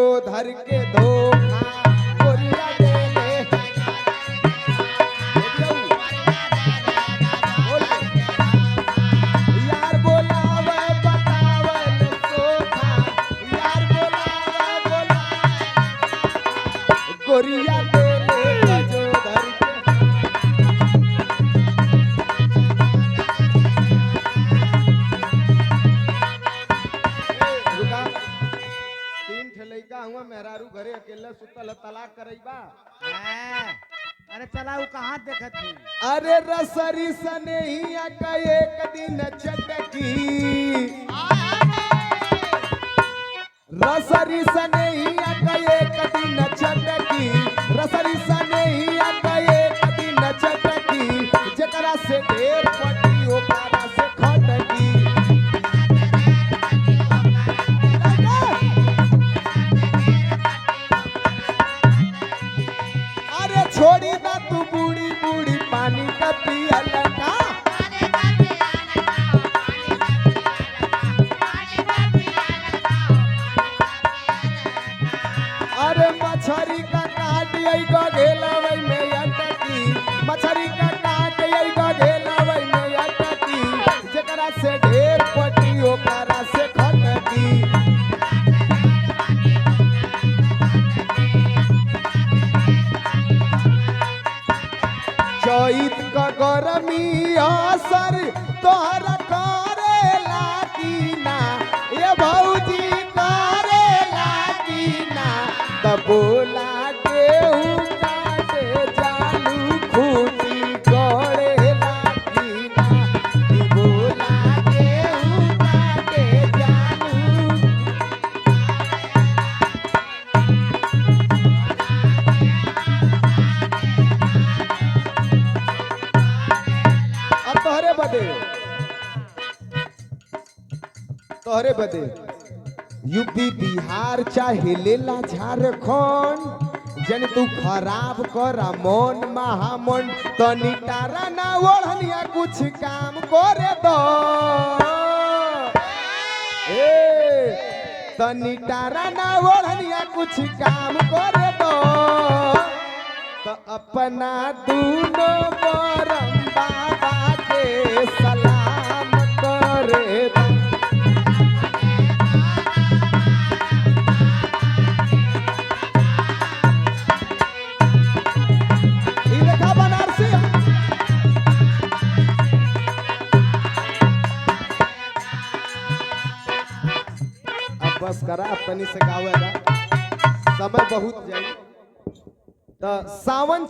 धर के धोखा गोरिया दे ले यार बोलावे बतावल सोखा यार बोलावे गोरिया दे ले जो धर के लइका हुआ मेहरारू घरे अकेले सुतल तलाक करईबा। अरे चला वो कहाँ देखत थी। अरे रसरी सनेहिया का एक दिन चटकी रसरी सनेहिया का एक दिन चटकी रसरी सनेहिया का एक दिन चटकी जकरा से ढेर पटी ओकरा से खटकी छोड़ी दा तू बूढ़ी बूढ़ी पानी का पियल का अरे मछरी का काट यही का घेलवई में अटकी मछरी का काट यही का घेलवई में अटकी जकरा से ढेर पटी ओकरा से खटकी चैत का गरमी असर तोहरा करेला की ना ये भौजी करेला की ना तब बोला गेहूं काटे जालू खूटी करेला की ना बोला गेहूं काटे जालू तोहरे बदे यूपी बिहार चाहे लेला झारखंड जन तू खराब करा मन महामन तनी तारा ना ओढ़निया कुछ काम करे दो तनी तारा ना ओढ़निया कुछ काम करे दो तो अपना दूनो बरम बाबा के सलाम करे दो बस करा तनी से गावेगा समय बहुत जाए तो सावन